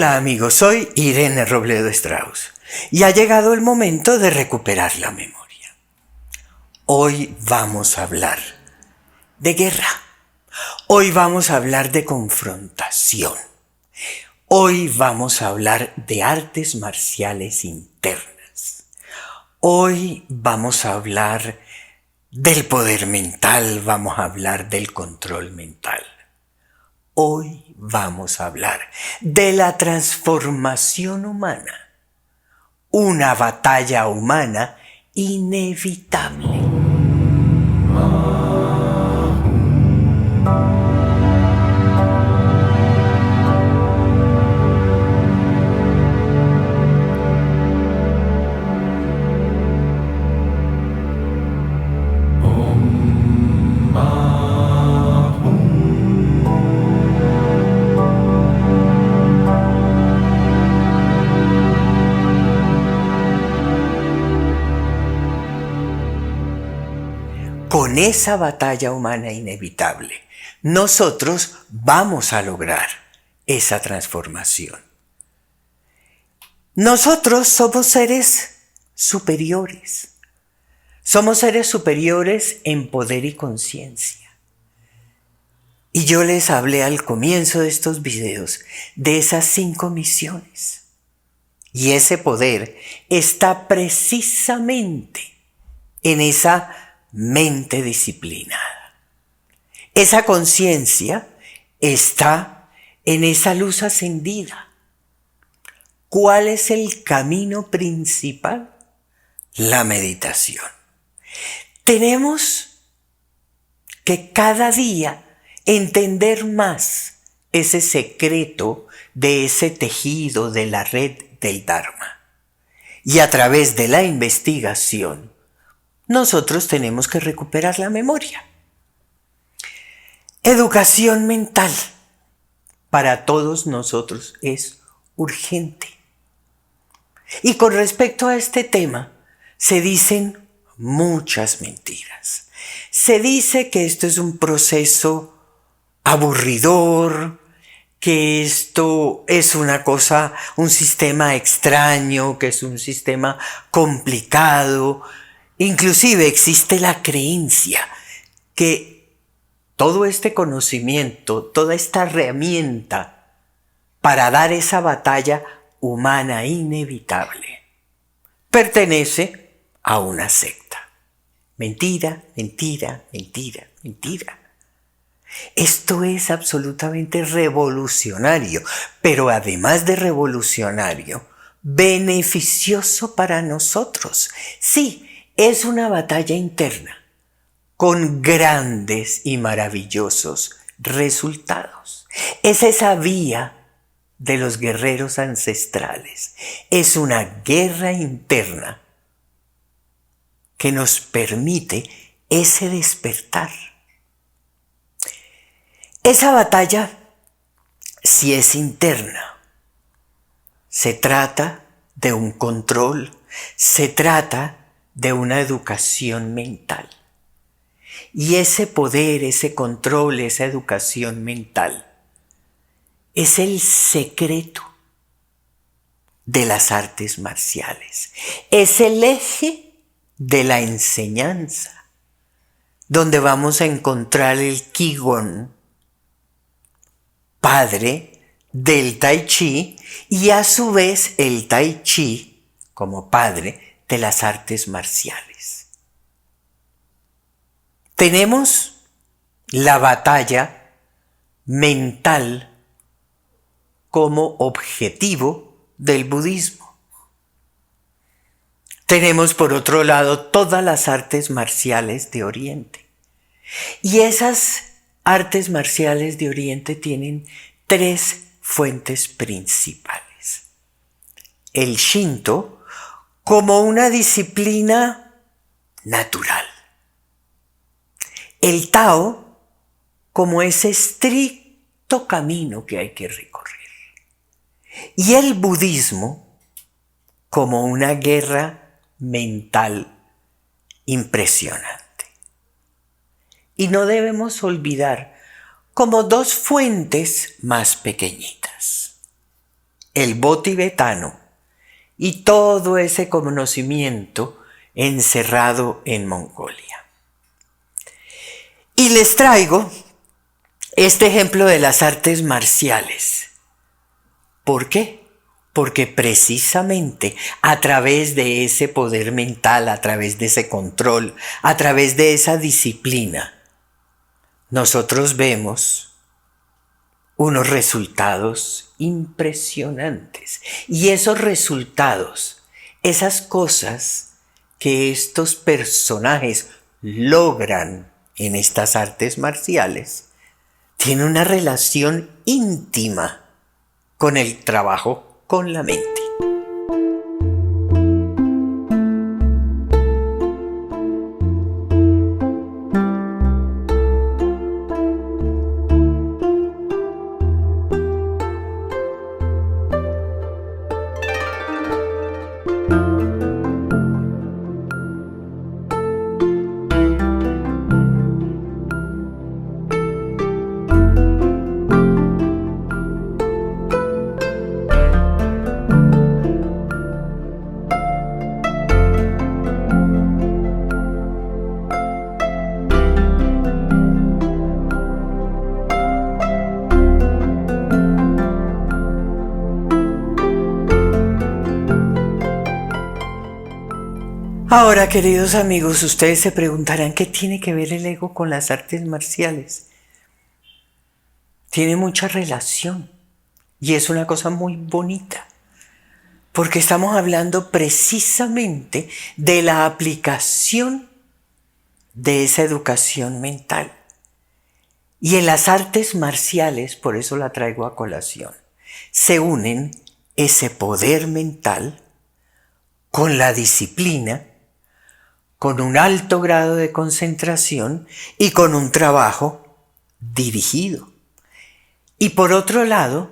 Hola amigos, soy Irene Robledo Strauss y ha llegado el momento de recuperar la memoria. Hoy vamos a hablar de guerra. Hoy vamos a hablar de confrontación. Hoy vamos a hablar de artes marciales internas. Hoy vamos a hablar del poder mental, vamos a hablar del control mental. Hoy vamos a hablar de la transformación humana, una batalla humana inevitable. Con esa batalla humana inevitable, nosotros vamos a lograr esa transformación. Nosotros somos seres superiores. Somos seres superiores en poder y conciencia. Y yo les hablé al comienzo de estos videos de esas 5 misiones. Y ese poder está precisamente en esa mente disciplinada. Esa conciencia está en esa luz ascendida. ¿Cuál es el camino principal? La meditación. Tenemos que cada día entender más ese secreto de ese tejido de la red del Dharma. Y a través de la investigación, nosotros tenemos que recuperar la memoria. Educación mental para todos nosotros es urgente. Y con respecto a este tema, se dicen muchas mentiras. Se dice que esto es un proceso aburridor, que esto es una cosa, un sistema extraño, que es un sistema complicado. Inclusive existe la creencia que todo este conocimiento, toda esta herramienta para dar esa batalla humana inevitable, pertenece a una secta. Mentira, mentira, mentira, mentira. Esto es absolutamente revolucionario, pero además de revolucionario, beneficioso para nosotros. Sí, es una batalla interna con grandes y maravillosos resultados. Es esa vía de los guerreros ancestrales. Es una guerra interna que nos permite ese despertar. Esa batalla, si es interna, se trata de un control, se trata de una educación mental. Y ese poder, ese control, esa educación mental es el secreto de las artes marciales. Es el eje de la enseñanza, donde vamos a encontrar el Qigong, padre del Tai Chi, y a su vez el Tai Chi como padre de las artes marciales. Tenemos la batalla mental como objetivo del budismo. Tenemos por otro lado todas las artes marciales de Oriente. Y esas artes marciales de Oriente tienen 3 fuentes principales. El Shinto como una disciplina natural. El Tao como ese estricto camino que hay que recorrer. Y el budismo como una guerra mental impresionante. Y no debemos olvidar como 2 fuentes más pequeñitas. el bo tibetano y todo ese conocimiento encerrado en Mongolia. Y les traigo este ejemplo de las artes marciales. ¿Por qué? Porque precisamente a través de ese poder mental, a través de ese control, a través de esa disciplina, nosotros vemos unos resultados impresionantes. Y esos resultados, esas cosas que estos personajes logran en estas artes marciales, tienen una relación íntima con el trabajo con la mente. Ahora, queridos amigos, ustedes se preguntarán qué tiene que ver el ego con las artes marciales. Tiene mucha relación y es una cosa muy bonita, porque estamos hablando precisamente de la aplicación de esa educación mental. Y en las artes marciales, por eso la traigo a colación, se unen ese poder mental con la disciplina, con un alto grado de concentración y con un trabajo dirigido. Y por otro lado,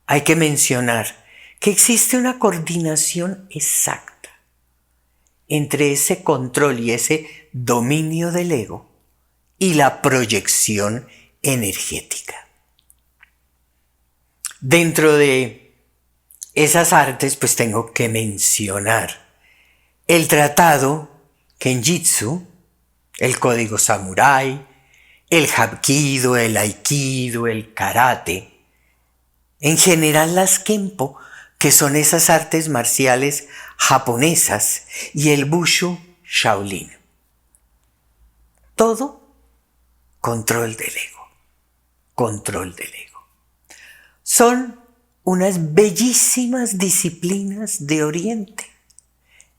hay que mencionar que existe una coordinación exacta entre ese control y ese dominio del ego y la proyección energética. Dentro de esas artes, pues tengo que mencionar el tratado Kenjutsu, el código samurái, el hapkido, el aikido, el karate, en general las kenpo, que son esas artes marciales japonesas, y el Wushu Shaolin. Todo control del ego, control del ego. Son unas bellísimas disciplinas de Oriente,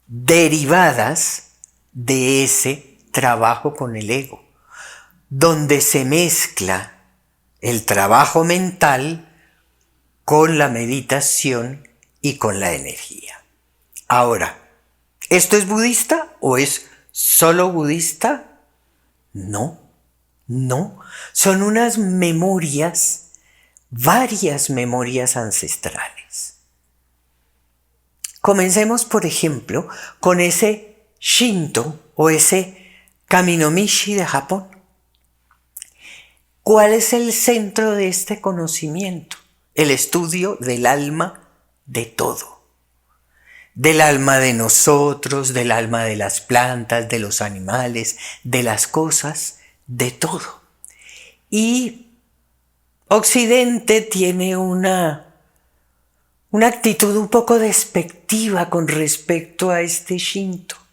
derivadas de ese trabajo con el ego, donde se mezcla el trabajo mental con la meditación y con la energía. Ahora, ¿esto es budista o es solo budista? No, no. Son unas memorias, varias memorias ancestrales. Comencemos, por ejemplo, con ese Shinto o ese Kaminomishi de Japón. ¿Cuál es el centro de este conocimiento? El estudio del alma de todo. Del alma de nosotros, del alma de las plantas, de los animales, de las cosas, de todo. Y Occidente tiene una actitud un poco despectiva con respecto a este Shinto.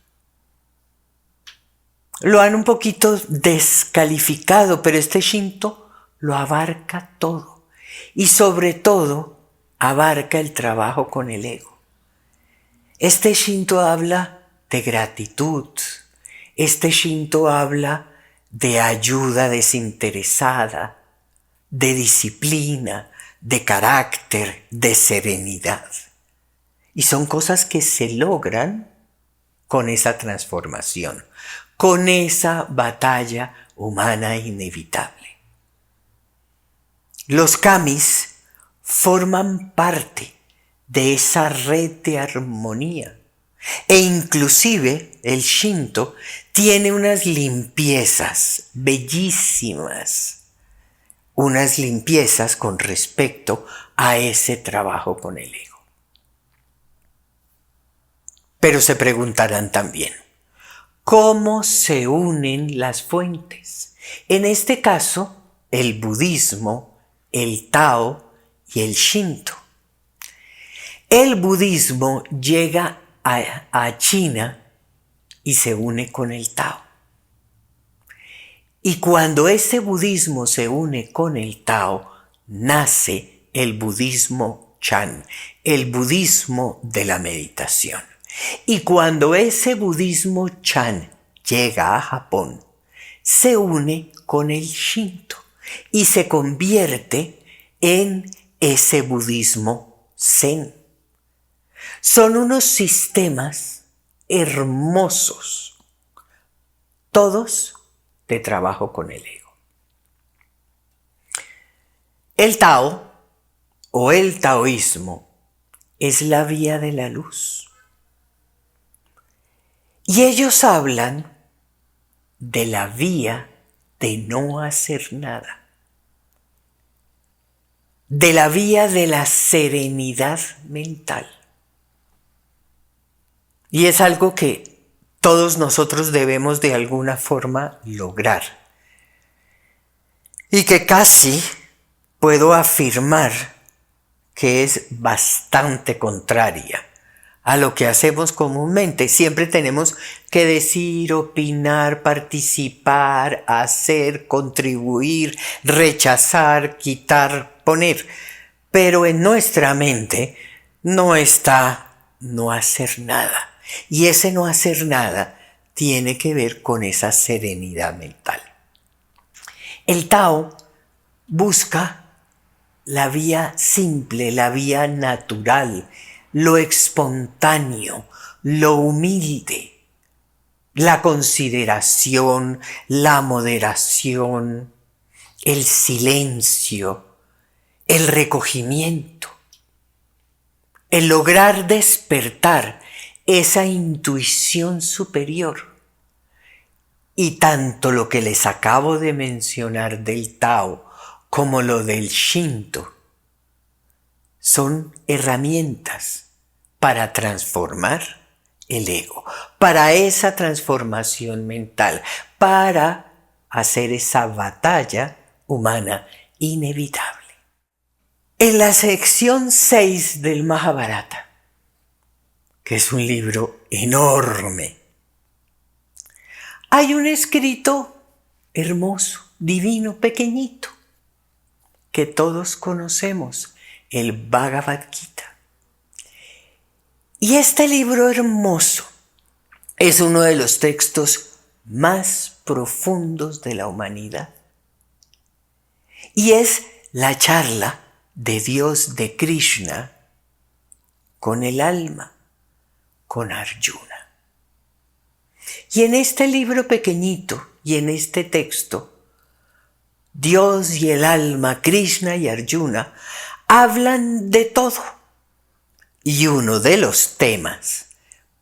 Lo han un poquito descalificado, pero este Shinto lo abarca todo. Y sobre todo, abarca el trabajo con el ego. Este Shinto habla de gratitud. Este Shinto habla de ayuda desinteresada, de disciplina, de carácter, de serenidad. Y son cosas que se logran con esa transformación, con esa batalla humana inevitable. Los kamis forman parte de esa red de armonía e inclusive el Shinto tiene unas limpiezas bellísimas, unas limpiezas con respecto a ese trabajo con el ego. Pero se preguntarán también, ¿cómo se unen las fuentes? En este caso, el budismo, el Tao y el Shinto. El budismo llega a China y se une con el Tao. Y cuando ese budismo se une con el Tao, nace el budismo Chan, el budismo de la meditación. Y cuando ese budismo Chan llega a Japón, se une con el Shinto y se convierte en ese budismo Zen. Son unos sistemas hermosos, todos de trabajo con el ego. El Tao o el taoísmo es la vía de la luz. Y ellos hablan de la vía de no hacer nada, de la vía de la serenidad mental. Y es algo que todos nosotros debemos de alguna forma lograr. Y que casi puedo afirmar que es bastante contraria a lo que hacemos comúnmente. Siempre tenemos que decir, opinar, participar, hacer, contribuir, rechazar, quitar, poner. Pero en nuestra mente no está no hacer nada. Y ese no hacer nada tiene que ver con esa serenidad mental. El Tao busca la vía simple, la vía natural, lo espontáneo, lo humilde, la consideración, la moderación, el silencio, el recogimiento, el lograr despertar esa intuición superior. Y tanto lo que les acabo de mencionar del Tao como lo del Shinto son herramientas para transformar el ego, para esa transformación mental, para hacer esa batalla humana inevitable. En la sección 6 del Mahabharata, que es un libro enorme, hay un escrito hermoso, divino, pequeñito, que todos conocemos, el Bhagavad Gita. Y este libro hermoso es uno de los textos más profundos de la humanidad. Y es la charla de Dios, de Krishna, con el alma, con Arjuna. Y en este libro pequeñito y en este texto, Dios y el alma, Krishna y Arjuna, hablan de todo. Y uno de los temas,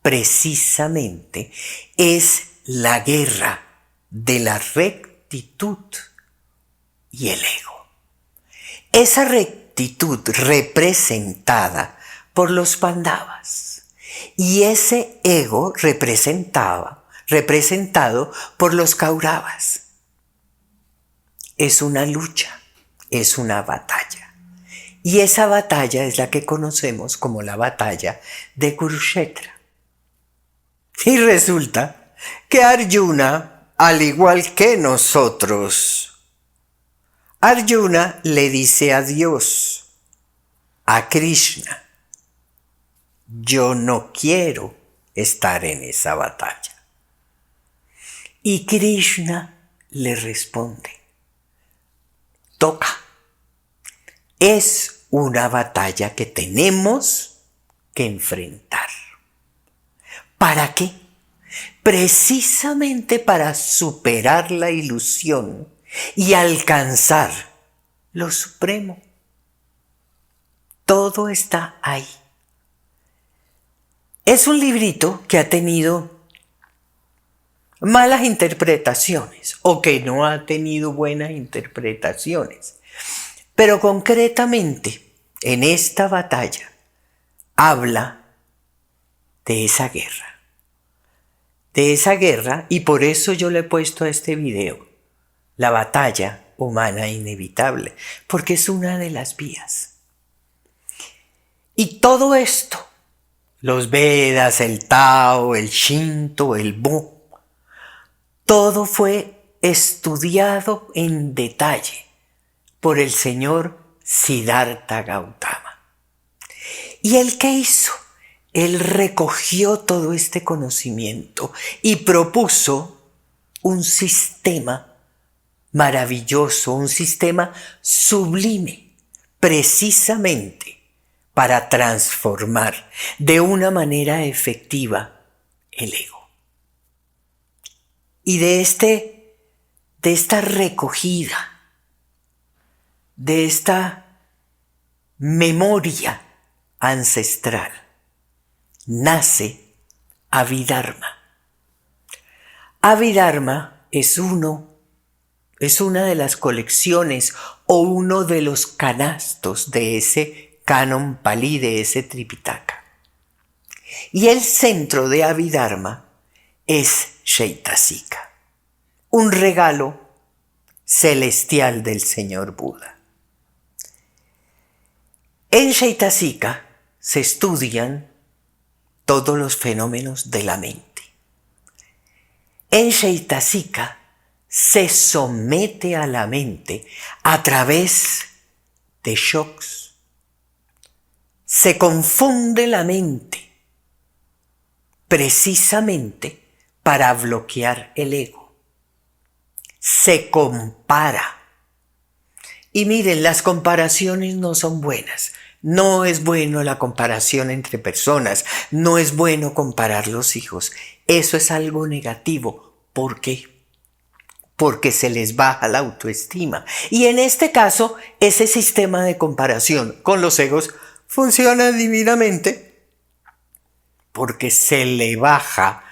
precisamente, es la guerra de la rectitud y el ego. Esa rectitud representada por los Pandavas y ese ego representado por los Kauravas. Es una lucha, es una batalla. Y esa batalla es la que conocemos como la batalla de Kurukshetra. Y resulta que Arjuna, al igual que nosotros, Arjuna le dice a Dios, a Krishna, yo no quiero estar en esa batalla. Y Krishna le responde, toca. Es una batalla que tenemos que enfrentar. ¿Para qué? Precisamente para superar la ilusión y alcanzar lo supremo. Todo está ahí. Es un librito que ha tenido malas interpretaciones o que no ha tenido buenas interpretaciones. Pero concretamente, en esta batalla, habla de esa guerra. De esa guerra, y por eso yo le he puesto a este video la batalla humana inevitable, porque es una de las vías. Y todo esto, los Vedas, el Tao, el Shinto, el Bu, todo fue estudiado en detalle por el señor Siddhartha Gautama. ¿Y él qué hizo? Él recogió todo este conocimiento y propuso un sistema maravilloso, un sistema sublime, precisamente para transformar de una manera efectiva el ego. Y de esta recogida, de esta memoria ancestral, nace Abhidharma. Abhidharma es una de las colecciones o uno de los canastos de ese canon palí, de ese Tripitaka. Y el centro de Abhidharma es Shaitasika, un regalo celestial del señor Buda. En Shaitasika se estudian todos los fenómenos de la mente. En Shaitasika se somete a la mente a través de shocks. Se confunde la mente precisamente para bloquear el ego. Se compara. Y miren, las comparaciones no son buenas. No es bueno la comparación entre personas. No es bueno comparar los hijos. Eso es algo negativo. ¿Por qué? Porque se les baja la autoestima. Y en este caso, ese sistema de comparación con los egos funciona divinamente porque se le baja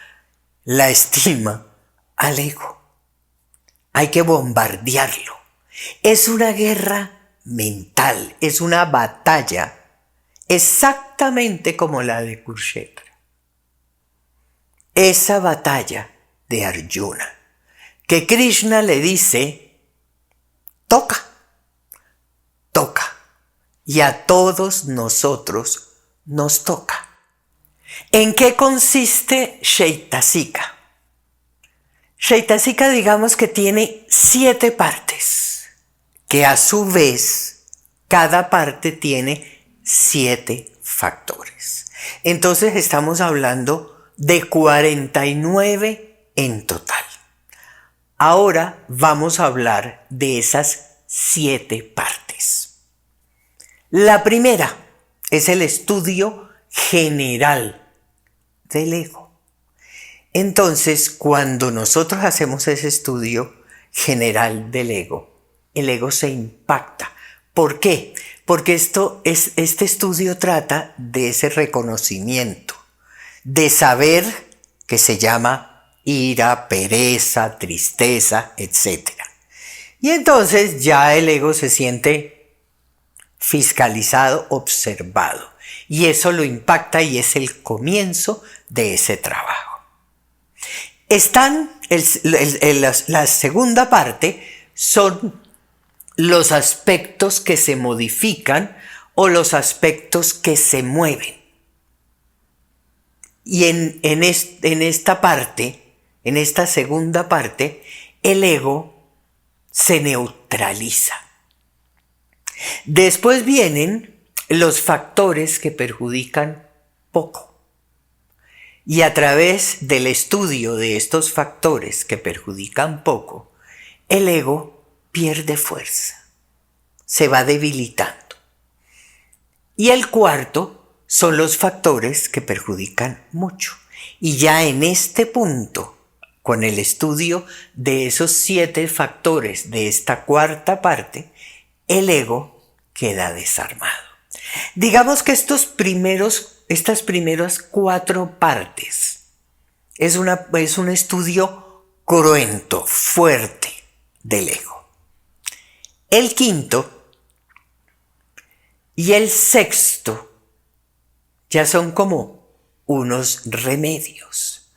la estima al ego. Hay que bombardearlo. Es una guerra mental, es una batalla exactamente como la de Kurukshetra. Esa batalla de Arjuna, que Krishna le dice, toca, toca, y a todos nosotros nos toca. ¿En qué consiste Shaitasika? Shaitasika, digamos que tiene 7 partes, que a su vez cada parte tiene 7 factores. Entonces estamos hablando de 49 en total. Ahora vamos a hablar de esas 7 partes. La primera es el estudio general del ego. Entonces, cuando nosotros hacemos ese estudio general del ego, el ego se impacta. ¿Por qué? Porque este estudio trata de ese reconocimiento, de saber que se llama ira, pereza, tristeza, etc. Y entonces ya el ego se siente fiscalizado, observado. Y eso lo impacta y es el comienzo de ese trabajo. La segunda parte son los aspectos que se modifican o los aspectos que se mueven. Y en esta parte, en esta segunda parte, el ego se neutraliza. Después vienen los factores que perjudican poco. Y a través del estudio de estos factores que perjudican poco, el ego pierde fuerza, se va debilitando. Y el cuarto son los factores que perjudican mucho. Y ya en este punto, con el estudio de esos 7 factores de esta cuarta parte, el ego queda desarmado. Digamos que estas primeras 4 partes es un estudio cruento, fuerte del ego. El quinto y el sexto ya son como unos remedios.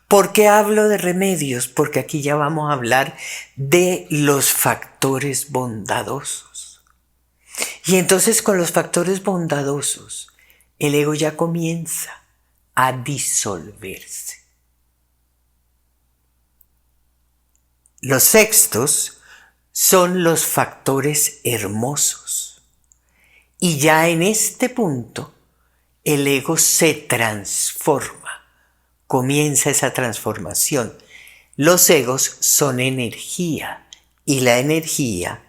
¿Por qué hablo de remedios? Porque aquí ya vamos a hablar de los factores bondadosos. Y entonces con los factores bondadosos, el ego ya comienza a disolverse. Los sextos son los factores hermosos. Y ya en este punto, el ego se transforma. Comienza esa transformación. Los egos son energía y la energía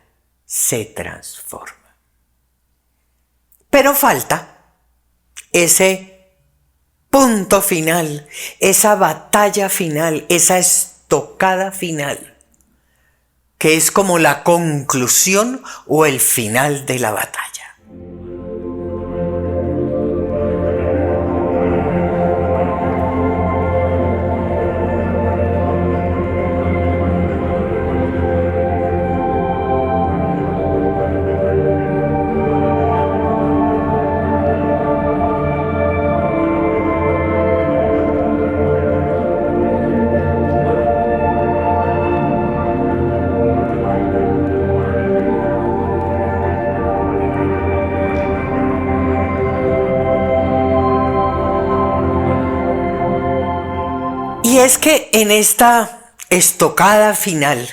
se transforma. Pero falta ese punto final, esa batalla final, esa estocada final, que es como la conclusión o el final de la batalla. Y es que en esta estocada final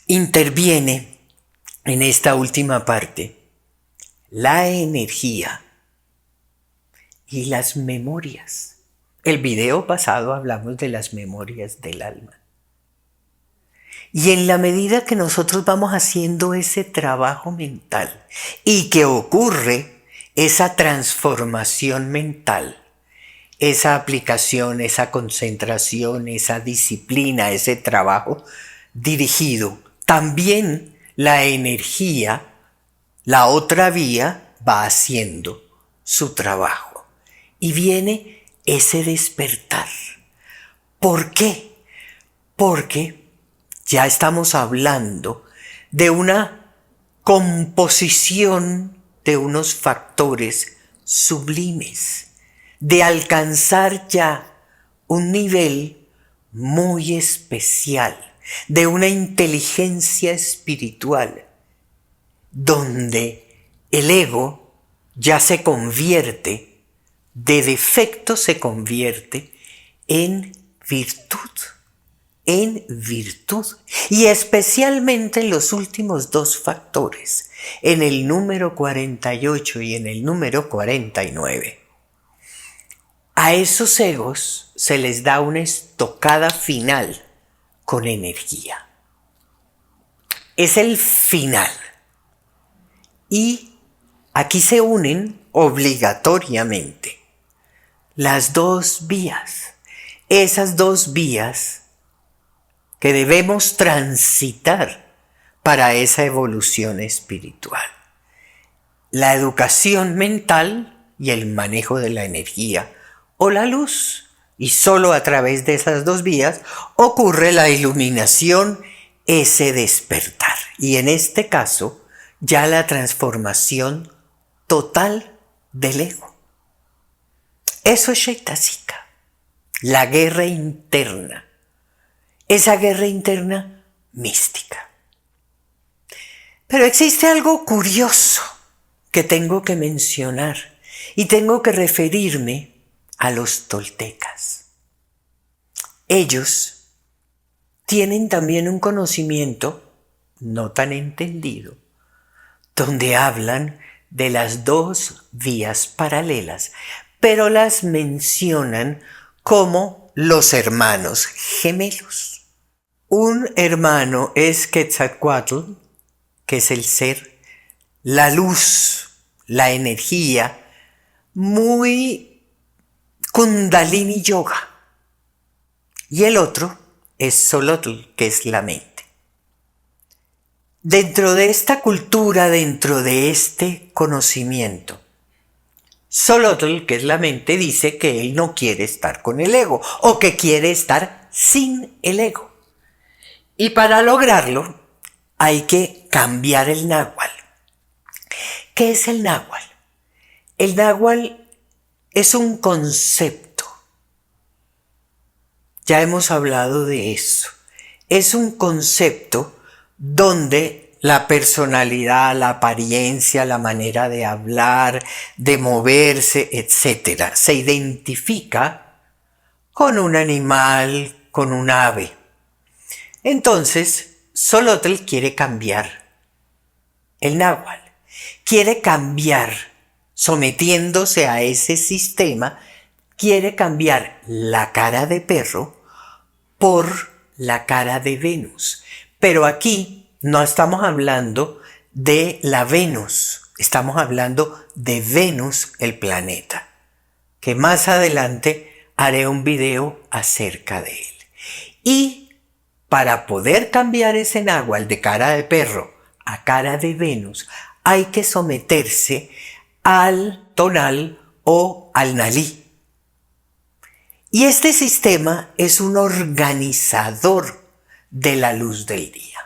interviene, en esta última parte, la energía y las memorias. El video pasado hablamos de las memorias del alma. Y en la medida que nosotros vamos haciendo ese trabajo mental y que ocurre esa transformación mental, esa aplicación, esa concentración, esa disciplina, ese trabajo dirigido, también la energía, la otra vía, va haciendo su trabajo. Y viene ese despertar. ¿Por qué? Porque ya estamos hablando de una composición de unos factores sublimes, de alcanzar ya un nivel muy especial, de una inteligencia espiritual, donde el ego ya se convierte, de defecto se convierte en virtud. Y especialmente en los últimos dos factores, en el número 48 y en el número 49. A esos egos se les da una estocada final con energía. Es el final. Y aquí se unen obligatoriamente las dos vías. Esas dos vías que debemos transitar para esa evolución espiritual. La educación mental y el manejo de la energía o la luz. Y solo a través de esas dos vías ocurre la iluminación, ese despertar. Y en este caso, ya la transformación total del ego. Eso es Shaitasika, la guerra interna. Esa guerra interna mística. Pero existe algo curioso que tengo que mencionar y tengo que referirme a los toltecas. Ellos tienen también un conocimiento no tan entendido, donde hablan de las dos vías paralelas, pero las mencionan como los hermanos gemelos. Un hermano es Quetzalcóatl, que es el ser, la luz, la energía, muy Kundalini Yoga. Y el otro es Xolotl, que es la mente. Dentro de esta cultura, dentro de este conocimiento, Xolotl, que es la mente, dice que él no quiere estar con el ego o que quiere estar sin el ego. Y para lograrlo hay que cambiar el náhuatl. ¿Qué es el náhuatl? El náhuatl es un concepto. Ya hemos hablado de eso. Es un concepto donde la personalidad, la apariencia, la manera de hablar, de moverse, etc., se identifica con un animal, con un ave. Entonces, Xolotl quiere cambiar el náhuatl. Quiere cambiar, sometiéndose a ese sistema, quiere cambiar la cara de perro por la cara de Venus. Pero aquí no estamos hablando de la Venus, estamos hablando de Venus, el planeta, que más adelante haré un video acerca de él. Y para poder cambiar ese náhuatl de cara de perro a cara de Venus, hay que someterse al tonal o al nalí. Y este sistema es un organizador de la luz del día.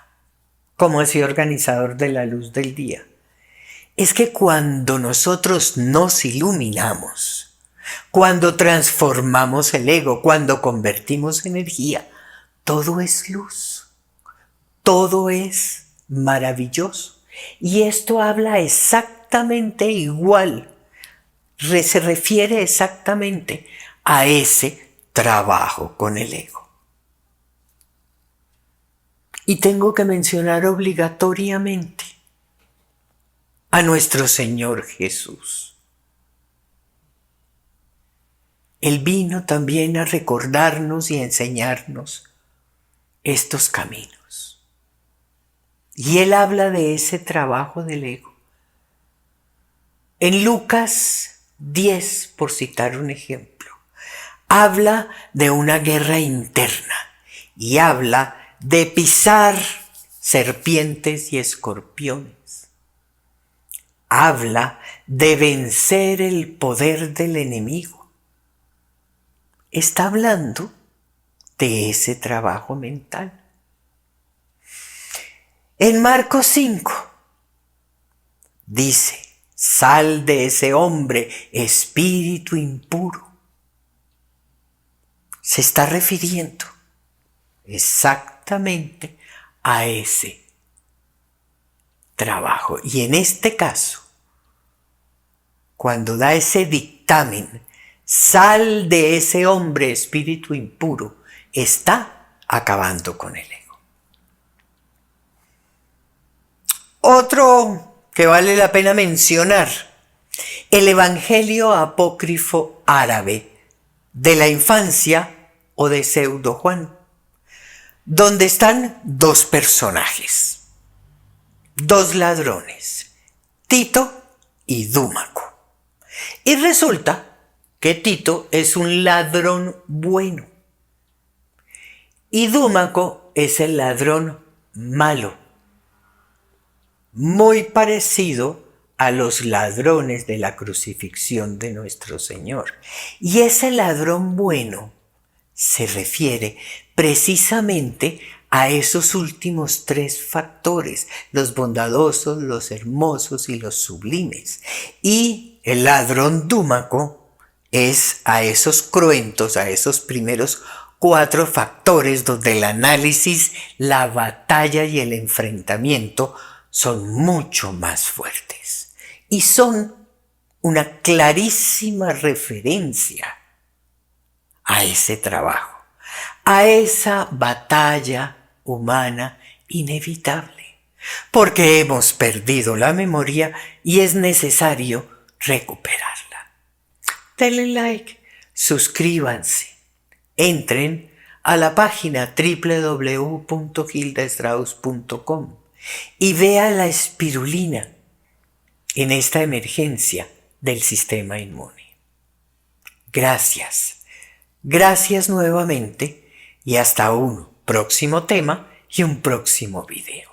¿Cómo así organizador de la luz del día? Es que cuando nosotros nos iluminamos, cuando transformamos el ego, cuando convertimos energía, todo es luz, todo es maravilloso. Y esto habla exactamente igual, se refiere exactamente a ese trabajo con el ego. Y tengo que mencionar obligatoriamente a nuestro Señor Jesús. Él vino también a recordarnos y a enseñarnos estos caminos. Y Él habla de ese trabajo del ego. En Lucas 10, por citar un ejemplo, habla de una guerra interna y habla de pisar serpientes y escorpiones. Habla de vencer el poder del enemigo. Está hablando de ese trabajo mental. En Marcos 5 dice: sal de ese hombre, espíritu impuro. Se está refiriendo exactamente a ese trabajo. Y en este caso, cuando da ese dictamen, sal de ese hombre, espíritu impuro, está acabando con el ego. Otro que vale la pena mencionar, el Evangelio apócrifo árabe de la infancia o de Pseudo Juan, donde están dos personajes, dos ladrones, Tito y Dúmaco. Y resulta que Tito es un ladrón bueno y Dúmaco es el ladrón malo, muy parecido a los ladrones de la crucifixión de nuestro Señor. Y ese ladrón bueno se refiere precisamente a esos últimos tres factores, los bondadosos, los hermosos y los sublimes. Y el ladrón Dúmaco es a esos cruentos, a esos primeros cuatro factores donde el análisis, la batalla y el enfrentamiento son mucho más fuertes y son una clarísima referencia a ese trabajo, a esa batalla humana inevitable, porque hemos perdido la memoria y es necesario recuperarla. Denle like, suscríbanse, entren a la página www.gildastrauss.com y vea la espirulina en esta emergencia del sistema inmune. Gracias. Gracias nuevamente y hasta un próximo tema y un próximo video.